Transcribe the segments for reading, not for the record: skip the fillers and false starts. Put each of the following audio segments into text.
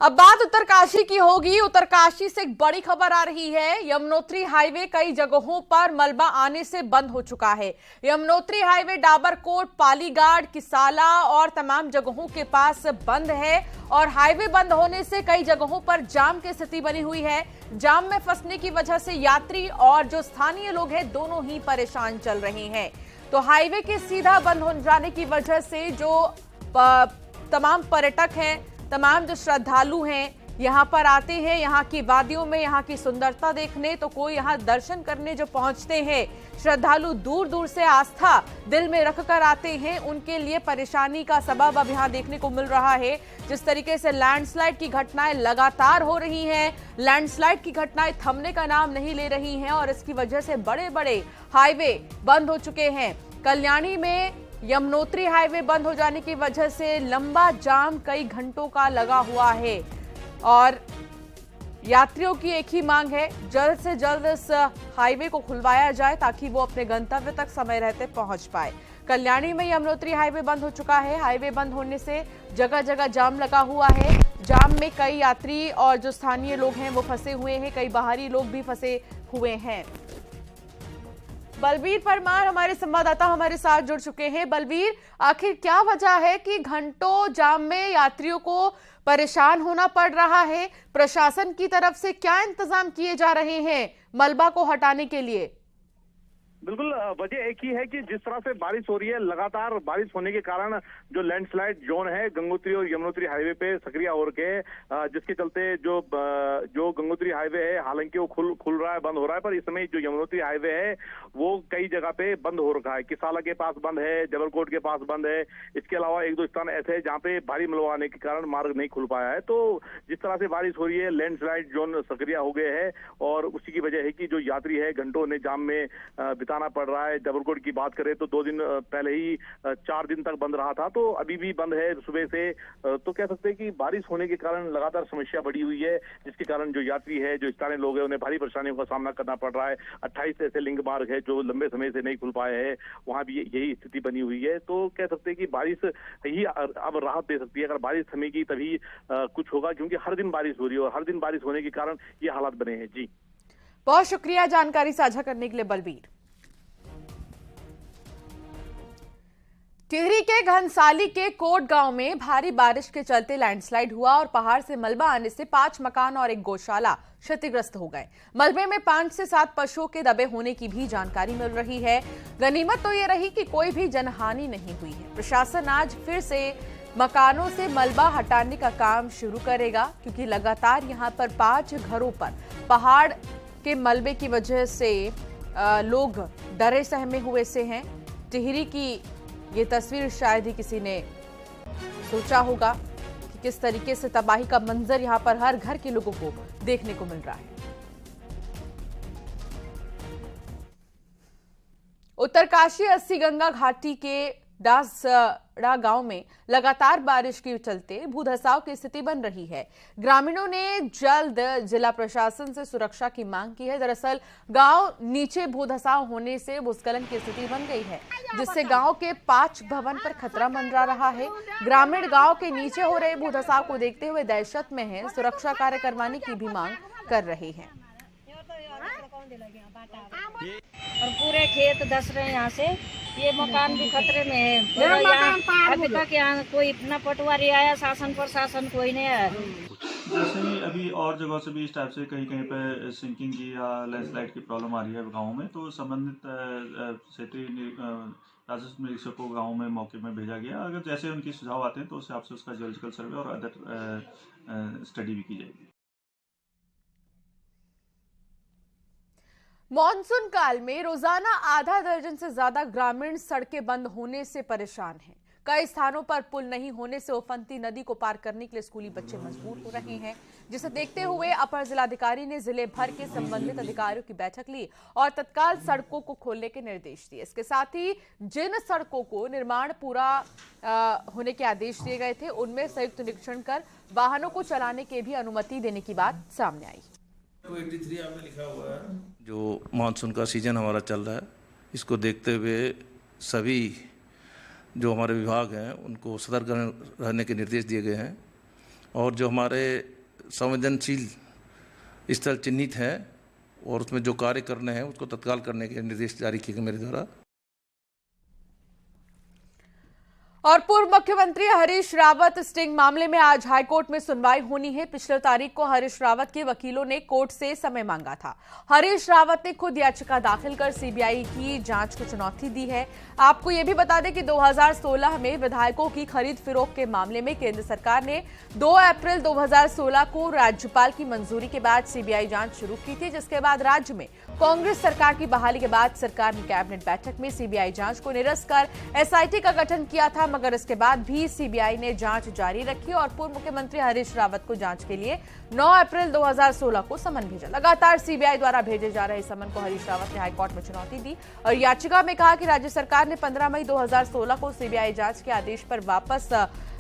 अब बात उत्तरकाशी की होगी। उत्तरकाशी से एक बड़ी खबर आ रही है। यमुनोत्री हाईवे कई जगहों पर मलबा आने से बंद हो चुका है। यमुनोत्री हाईवे डाबरकोट, पालीगाड़, किसाला और तमाम जगहों के पास बंद है और हाईवे बंद होने से कई जगहों पर जाम की स्थिति बनी हुई है। जाम में फंसने की वजह से यात्री और जो स्थानीय लोग हैं दोनों ही परेशान चल रहे हैं। तो हाईवे के सीधा बंद हो जाने की वजह से जो तमाम पर्यटक हैं, तमाम जो श्रद्धालु हैं यहाँ पर आते हैं, यहाँ की वादियों में यहाँ की सुंदरता देखने, तो कोई यहाँ दर्शन करने जो पहुंचते हैं श्रद्धालु, दूर दूर से आस्था दिल में रखकर आते हैं, उनके लिए परेशानी का सबब अब यहाँ देखने को मिल रहा है। जिस तरीके से लैंडस्लाइड की घटनाएं लगातार हो रही हैं, लैंडस्लाइड की घटनाएं थमने का नाम नहीं ले रही हैं और इसकी वजह से बड़े बड़े हाईवे बंद हो चुके हैं। कल्याणी में यमुनोत्री हाईवे बंद हो जाने की वजह से लंबा जाम कई घंटों का लगा हुआ है और यात्रियों की एक ही मांग है, जल्द से जल्द इस हाईवे को खुलवाया जाए ताकि वो अपने गंतव्य तक समय रहते पहुंच पाए। कल्याणी में यमुनोत्री हाईवे बंद हो चुका है। हाईवे बंद होने से जगह जगह जाम लगा हुआ है। जाम में कई यात्री और जो स्थानीय लोग हैं वो फंसे हुए हैं, कई बाहरी लोग भी फंसे हुए हैं। बलबीर परमार हमारे संवाददाता हमारे साथ जुड़ चुके हैं। बलबीर, आखिर क्या वजह है कि घंटों जाम में यात्रियों को परेशान होना पड़ रहा है? प्रशासन की तरफ से क्या इंतजाम किए जा रहे हैं मलबा को हटाने के लिए? बिल्कुल, वजह एक ही है कि जिस तरह से बारिश हो रही है, लगातार बारिश होने के कारण जो लैंडस्लाइड जोन है गंगोत्री और यमुनोत्री हाईवे पे सक्रिय हो रखे हैं, जिसके चलते जो गंगोत्री हाईवे है हालांकि वो खुल रहा है, बंद हो रहा है, पर इस समय जो यमुनोत्री हाईवे है वो कई जगह पे बंद हो रखा है। किसाला के पास बंद है, जबलकोट के पास बंद है, इसके अलावा एक दो स्थान ऐसे हैं जहाँ पे भारी मलबा आने के कारण मार्ग नहीं खुल पाया है। तो जिस तरह से बारिश हो रही है, लैंडस्लाइड जोन सक्रिय हो गए हैं और उसी की वजह है कि जो यात्री है घंटों उन्हें जाम में बिताना पड़ रहा है। जबलकोट की बात करें तो 2 दिन पहले ही 4 दिन तक बंद रहा था, तो अभी भी बंद है सुबह से। तो कह सकते हैं कि बारिश होने के कारण लगातार समस्या बढ़ी हुई है, जिसके कारण जो यात्री है, जो स्थानीय लोग हैं, उन्हें भारी परेशानियों का सामना करना पड़ रहा है। 28 ऐसे लिंक मार्ग है जो लंबे समय से नहीं खुल पाए हैं, वहां भी यही स्थिति बनी हुई है। तो कह सकते हैं कि बारिश ही अब राहत दे सकती है। अगर बारिश थमेगी तभी कुछ होगा, क्योंकि हर दिन बारिश हो रही है और हर दिन बारिश होने के कारण ये हालात बने हैं। जी, बहुत शुक्रिया जानकारी साझा करने के लिए बलबीर। टिहरी के घनसाली के कोट गांव में भारी बारिश के चलते लैंडस्लाइड हुआ और पहाड़ से मलबा आने से 5 मकान और एक गौशाला क्षतिग्रस्त हो गए। मलबे में 5 से 7 पशुओं के दबे होने की भी जानकारी मिल रही है। गनीमत तो ये रही कि कोई भी जनहानि नहीं हुई है। प्रशासन आज फिर से मकानों से मलबा हटाने का काम शुरू करेगा, क्योंकि लगातार यहां पर 5 घरों पर पहाड़ के मलबे की वजह से लोग डरे सहमे हुए से हैं। टिहरी की ये तस्वीर शायद ही किसी ने सोचा होगा कि किस तरीके से तबाही का मंजर यहां पर हर घर के लोगों को देखने को मिल रहा है। उत्तरकाशी 80 गंगा घाटी के डासड़ा गांव में लगातार बारिश के चलते भूधसाव की स्थिति बन रही है। ग्रामीणों ने जल्द जिला प्रशासन से सुरक्षा की मांग की है। दरअसल गांव नीचे भूधसाव होने से भूस्खलन की स्थिति बन गई है, जिससे गांव के 5 भवन पर खतरा मंडरा रहा है। ग्रामीण गांव के नीचे हो रहे भूधसाव को देखते हुए दहशत में हैं, सुरक्षा कार्य करवाने की भी मांग कर रहे हैं। और पूरे खेत धस रहे हैं यहाँ से, ये मकान भी खतरे में है। और यहाँ अभी तक यहाँ कोई इतना पटवारी आया, शासन प्रशासन कोई नहीं आया। जैसे ही अभी और जगह से भी इस टाइप से कहीं कहीं पे सिंकिंग की या लैंडस्लाइड की प्रॉब्लम आ रही है गाँव में, तो संबंधित क्षेत्रीय राजस्व निरीक्षक को गाँव में मौके में भेजा गया। अगर जैसे उनके सुझाव आते हैं तो उससे आपसे उसका जियोलॉजिकल सर्वे और अदर स्टडी भी की जाएगी। मॉनसून काल में रोजाना आधा दर्जन से ज्यादा ग्रामीण सड़कें बंद होने से परेशान हैं। कई स्थानों पर पुल नहीं होने से उफनती नदी को पार करने के लिए स्कूली बच्चे मजबूर हो रहे हैं, जिसे देखते हुए अपर जिलाधिकारी ने जिले भर के संबंधित अधिकारियों की बैठक ली और तत्काल सड़कों को खोलने के निर्देश दिए। इसके साथ ही जिन सड़कों को निर्माण पूरा होने के आदेश दिए गए थे, उनमें संयुक्त निरीक्षण कर वाहनों को चलाने की भी अनुमति देने की बात सामने आई। 83 आपने लिखा हुआ है। जो मानसून का सीज़न हमारा चल रहा है, इसको देखते हुए सभी जो हमारे विभाग हैं उनको सतर्क रहने के निर्देश दिए गए हैं और जो हमारे संवेदनशील स्थल चिन्हित है और उसमें जो कार्य करने हैं उसको तत्काल करने के निर्देश जारी किए गए मेरे द्वारा। और पूर्व मुख्यमंत्री हरीश रावत स्टिंग मामले में आज हाईकोर्ट में सुनवाई होनी है। पिछले तारीख को हरीश रावत के वकीलों ने कोर्ट से समय मांगा था। हरीश रावत ने खुद याचिका दाखिल कर सीबीआई की जांच को चुनौती दी है। आपको यह भी बता दें कि 2016 में विधायकों की खरीद फिरोख्त के मामले में केंद्र सरकार ने 2 अप्रैल 2016 को राज्यपाल की मंजूरी के बाद सीबीआई जांच शुरू की थी, जिसके बाद राज्य में कांग्रेस सरकार की बहाली के बाद सरकार ने कैबिनेट बैठक में सीबीआई जांच को निरस्त कर एसआईटी का गठन किया था, मगर इसके बाद भी सीबीआई ने जांच जारी रखी और पूर्व मुख्यमंत्री हरीश रावत को जांच के लिए 9 अप्रैल 2016 को समन भेजा। लगातार सीबीआई द्वारा भेजे जा रहे समन को हरीश रावत ने हाईकोर्ट में चुनौती दी और याचिका में कहा कि राज्य सरकार ने 15 मई 2016 को सीबीआई जांच के आदेश पर वापस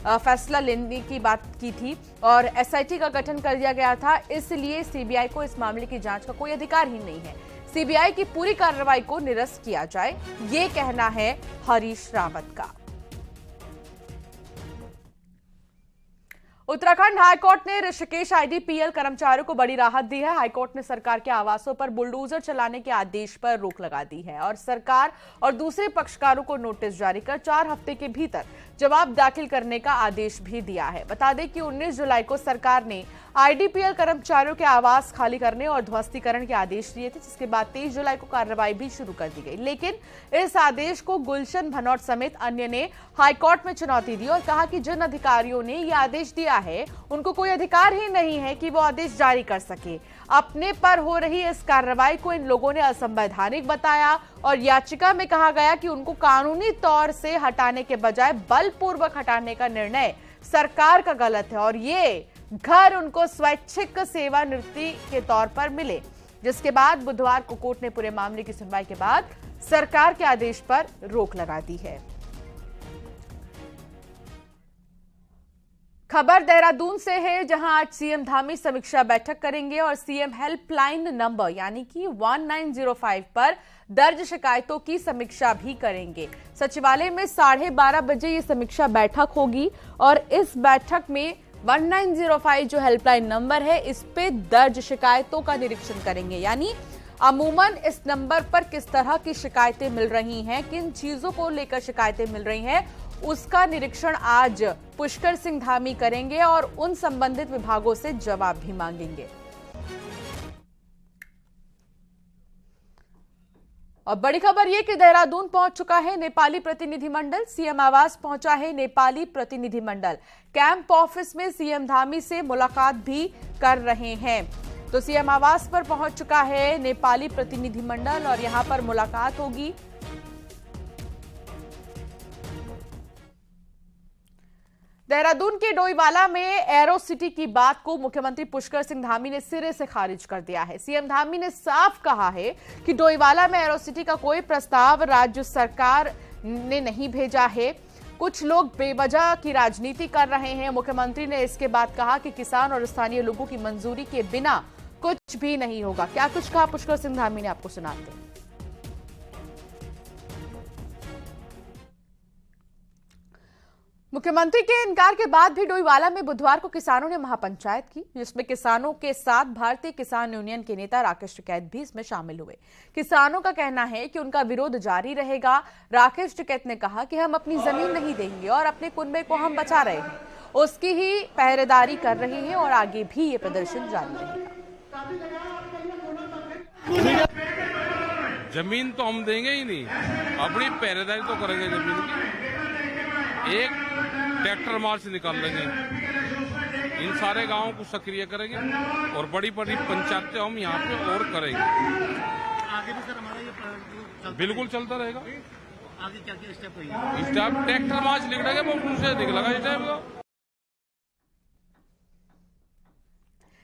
फैसला लेने की बात की थी और एसआईटी का गठन कर दिया गया था, इसलिए सीबीआई को इस मामले की जांच का कोई अधिकार ही नहीं है। सीबीआई की पूरी कार्रवाई को निरस्त किया जाए, ये कहना है हरीश रावत का। उत्तराखंड हाईकोर्ट ने ऋषिकेश आईडीपीएल कर्मचारियों को बड़ी राहत दी है। हाईकोर्ट ने सरकार के आवासों पर बुलडोजर चलाने के आदेश पर रोक लगा दी है और सरकार और दूसरे पक्षकारों को नोटिस जारी कर 4 हफ्ते के भीतर जवाब दाखिल करने का आदेश भी दिया है। बता दें कि 19 जुलाई को सरकार ने आईडीपीएल कर्मचारियों के आवास खाली करने और ध्वस्तीकरण के आदेश दिए थे, जिसके बाद 23 जुलाई को कार्रवाई भी शुरू कर दी गई। लेकिन इस आदेश को गुलशन भनौट समेत अन्य ने हाईकोर्ट में चुनौती दी और कहा कि जिन अधिकारियों ने यह आदेश दिया है उनको कोई अधिकार ही नहीं है कि वो आदेश जारी कर सके। अपने पर हो रही इस कार्रवाई को इन लोगों ने असंवैधानिक बताया और याचिका में कहा गया कि उनको कानूनी तौर से हटाने के बजाय बलपूर्वक हटाने का निर्णय सरकार का गलत है और ये घर उनको स्वैच्छिक सेवानिवृत्ति के तौर पर मिले। जिसके बाद बुधवार को कोर्ट ने पूरे मामले की सुनवाई के बाद सरकार के आदेश पर रोक लगा दी है। खबर देहरादून से है, जहां आज सीएम धामी समीक्षा बैठक करेंगे और सीएम हेल्पलाइन नंबर यानी कि 1905 पर दर्ज शिकायतों की समीक्षा भी करेंगे। सचिवालय में 12:30 बजे ये समीक्षा बैठक होगी और इस बैठक में 1905 जो हेल्पलाइन नंबर है, इस पे दर्ज शिकायतों का निरीक्षण करेंगे। यानी अमूमन इस नंबर पर किस तरह की शिकायतें मिल रही हैं, किन चीजों को लेकर शिकायतें मिल रही हैं, उसका निरीक्षण आज पुष्कर सिंह धामी करेंगे और उन संबंधित विभागों से जवाब भी मांगेंगे। और बड़ी खबर यह कि देहरादून पहुंच चुका है नेपाली प्रतिनिधिमंडल। सीएम आवास पहुंचा है नेपाली प्रतिनिधिमंडल। कैंप ऑफिस में सीएम धामी से मुलाकात भी कर रहे हैं। तो सीएम आवास पर पहुंच चुका है नेपाली प्रतिनिधिमंडल और यहां पर मुलाकात होगी। देहरादून के डोईवाला में एरो सिटी की बात को मुख्यमंत्री पुष्कर सिंह धामी ने सिरे से खारिज कर दिया है। सीएम धामी ने साफ कहा है कि डोईवाला में एरो सिटी का कोई प्रस्ताव राज्य सरकार ने नहीं भेजा है। कुछ लोग बेवजह की राजनीति कर रहे हैं। मुख्यमंत्री ने इसके बाद कहा कि किसान और स्थानीय लोगों की मंजूरी के बिना कुछ भी नहीं होगा। क्या कुछ कहा पुष्कर सिंह धामी ने, आपको सुनाते हैं। मुख्यमंत्री के इनकार के बाद भी डोईवाला में बुधवार को किसानों ने महापंचायत की, जिसमें किसानों के साथ भारतीय किसान यूनियन के नेता राकेश टिकैत भी इसमें शामिल हुए। किसानों का कहना है कि उनका विरोध जारी रहेगा। राकेश टिकैत ने कहा कि हम अपनी जमीन नहीं देंगे और अपने कुनबे को हम बचा रहे हैं, उसकी ही पहरेदारी कर रहे हैं और आगे भी ये प्रदर्शन जारी रहेगा। जमीन तो हम देंगे ही नहीं, अपनी पहरेदारी तो करेंगे जमीन की। एक ट्रैक्टर मार्च निकाल लेंगे, इन सारे गांवों को सक्रिय करेंगे और बड़ी बड़ी पंचायतें हम यहाँ पे और करेंगे। आगे भी सर हमारा ये बिल्कुल चलता रहेगा। आगे क्या क्या स्टेप होंगे? स्टेप ट्रैक्टर मार्च निकलेगा, वो उनसे निकलेगा इस टाइम का।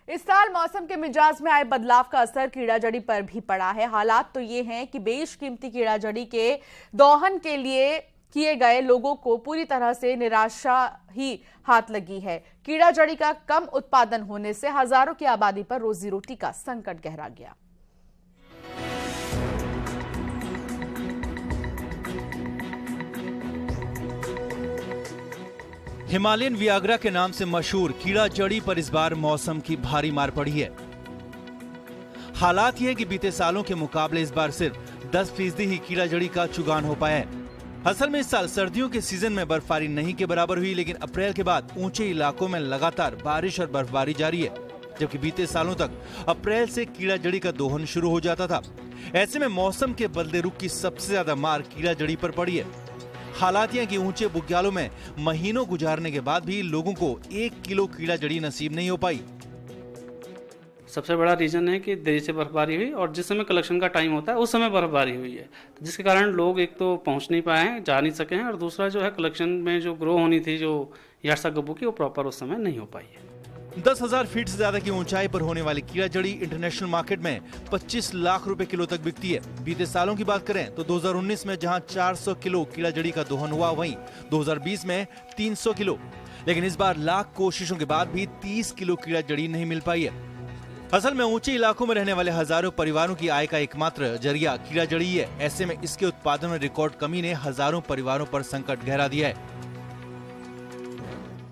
इस साल मौसम के मिजाज में आए बदलाव का असर कीड़ा जड़ी पर भी पड़ा है। हालात तो ये हैं कि बेशकीमती कीड़ा जड़ी के दोहन के लिए किए गए लोगों को पूरी तरह से निराशा ही हाथ लगी है। कीड़ा जड़ी का कम उत्पादन होने से हजारों की आबादी पर रोजी रोटी का संकट गहरा गया। हिमालयन वियाग्रा के नाम से मशहूर कीड़ा जड़ी पर इस बार मौसम की भारी मार पड़ी है। हालात ये है कि बीते सालों के मुकाबले इस बार सिर्फ 10% ही कीड़ा जड़ी का चुगान हो पाया है। असल में इस साल सर्दियों के सीजन में बर्फबारी नहीं के बराबर हुई, लेकिन अप्रैल के बाद ऊंचे इलाकों में लगातार बारिश और बर्फबारी जारी है, जबकि बीते सालों तक अप्रैल से कीड़ा जड़ी का दोहन शुरू हो जाता था। ऐसे में मौसम के बदले रुख की सबसे ज्यादा मार कीड़ा जड़ी पर पड़ी है। हालात ये कि ऊंचे बुग्यालों में महीनों गुजारने के बाद भी लोगों को 1 किलो कीड़ा जड़ी नसीब नहीं हो पाई। सबसे बड़ा रीज़न है कि देरी से बर्फबारी हुई और जिस समय कलेक्शन का टाइम होता है उस समय बर्फबारी हुई है, जिसके कारण लोग एक तो पहुंच नहीं पाए हैं, जा नहीं सके हैं, और दूसरा जो है कलेक्शन में जो ग्रो होनी थी जो यार्सा गब्बू की, वो प्रॉपर उस समय नहीं हो पाई है। 10,000 फीट से ज्यादा की ऊंचाई पर होने वाली कीड़ा जड़ी इंटरनेशनल मार्केट में 25 लाख रुपए किलो तक बिकती है। बीते सालों की बात करें तो 2019 में जहां 400 किलो कीड़ा जड़ी का दोहन हुआ, वहीं 2020 में 300 किलो। लेकिन इस बार लाख कोशिशों के बाद भी 30 किलो कीड़ा जड़ी नहीं मिल पाई है। असल में ऊंचे इलाकों में रहने वाले हजारों परिवारों की आय का एकमात्र जरिया कीड़ा जड़ी है। ऐसे में इसके उत्पादन में रिकॉर्ड कमी ने हजारों परिवारों पर संकट गहरा दिया है।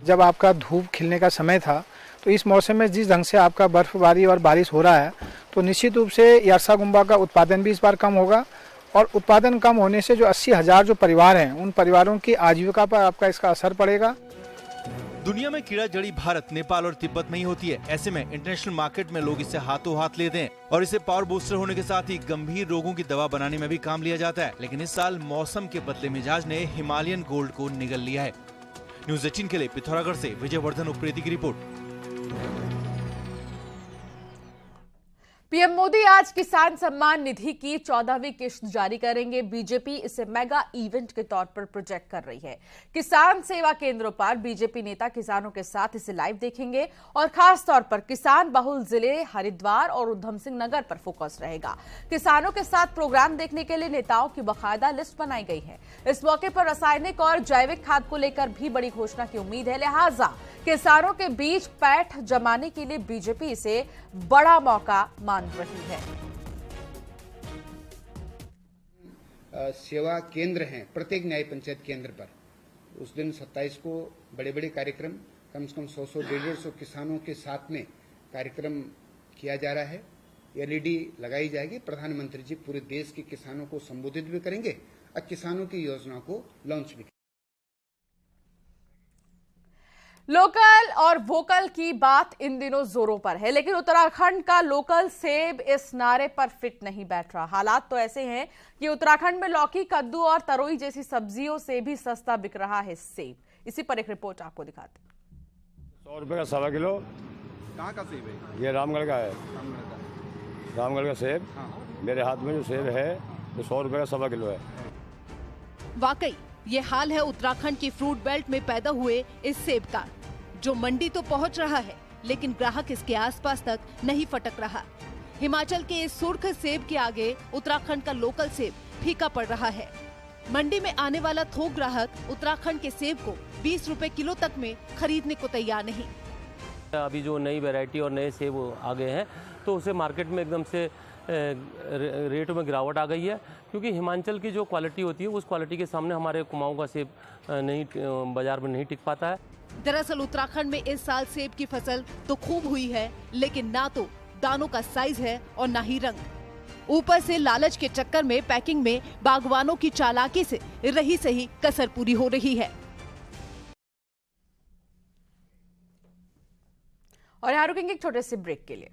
जब आपका धूप खिलने का समय था, तो इस मौसम में जिस ढंग से आपका बर्फबारी और बारिश हो रहा है, तो निश्चित रूप से यार्सा गुम्बा का उत्पादन भी इस बार कम होगा, और उत्पादन कम होने से जो 80,000 जो परिवार हैं, उन परिवारों की आजीविका पर आपका इसका असर पड़ेगा। दुनिया में कीड़ा जड़ी भारत, नेपाल और तिब्बत में ही होती है। ऐसे में इंटरनेशनल मार्केट में लोग इसे हाथों हाथ लेते हैं और इसे पावर बूस्टर होने के साथ ही गंभीर रोगों की दवा बनाने में भी काम लिया जाता है। लेकिन इस साल मौसम के बदले मिजाज ने हिमालयन गोल्ड को निगल लिया है। न्यूज़ 18 के लिए पिथौरागढ़ से विजयवर्धन उप्रेती की रिपोर्ट। पीएम मोदी आज किसान सम्मान निधि की 14वीं किश्त जारी करेंगे। बीजेपी इसे मेगा इवेंट के तौर पर प्रोजेक्ट कर रही है। किसान सेवा केंद्रों पर बीजेपी नेता किसानों के साथ इसे लाइव देखेंगे और खास तौर पर किसान बहुल जिले हरिद्वार और उधम सिंह नगर पर फोकस रहेगा। किसानों के साथ प्रोग्राम देखने के लिए नेताओं की बाकायदा लिस्ट बनाई गई है। इस मौके पर रासायनिक और जैविक खाद को लेकर भी बड़ी घोषणा की उम्मीद है, लिहाजा किसानों के बीच पैठ जमाने के लिए बीजेपी इसे बड़ा मौका मान रही है। सेवा केंद्र हैं प्रत्येक न्याय पंचायत केंद्र पर। उस दिन 27 को बड़े बड़े कार्यक्रम कम से कम 100-150 किसानों के साथ में कार्यक्रम किया जा रहा है। एलईडी लगाई जाएगी। प्रधानमंत्री जी पूरे देश के किसानों को संबोधित भी करेंगे और किसानों की योजना को लॉन्च भी। लोकल और वोकल की बात इन दिनों जोरों पर है, लेकिन उत्तराखंड का लोकल सेब इस नारे पर फिट नहीं बैठ रहा। हालात तो ऐसे हैं कि उत्तराखंड में लौकी, कद्दू और तरोई जैसी सब्जियों से भी सस्ता बिक रहा है सेब। इसी पर एक रिपोर्ट आपको दिखाते हैं। 100 रुपए का 1.25 किलो। कहाँ का सेब है? ये रामगढ़ का है। रामगढ़ का सेब। मेरे हाथ में जो सेब है वो 100 रुपए का 1.25 किलो है। वाकई ये हाल है उत्तराखंड की फ्रूट बेल्ट में पैदा हुए इस सेब का, जो मंडी तो पहुंच रहा है लेकिन ग्राहक इसके आसपास तक नहीं फटक रहा। हिमाचल के इस सुर्ख सेब के आगे उत्तराखंड का लोकल सेब फीका पड़ रहा है। मंडी में आने वाला थोक ग्राहक उत्तराखंड के सेब को 20 रुपए किलो तक में खरीदने को तैयार नहीं। अभी जो नई वैरायटी और नए सेब आ गए हैं तो उसे मार्केट में एकदम से रेट में गिरावट आ गई है, क्योंकि हिमाचल की जो क्वालिटी होती है उस क्वालिटी के सामने हमारे कुमाऊं का सेब नहीं बाजार में नहीं टिक पाता है। दरअसल उत्तराखंड में इस साल सेब की फसल तो खूब हुई है, लेकिन ना तो दानों का साइज है और ना ही रंग। ऊपर से लालच के चक्कर में पैकिंग में बागवानों की चालाकी से रही सही कसर पूरी हो रही है। और यहाँ रुकेंगे एक छोटे से ब्रेक के लिए।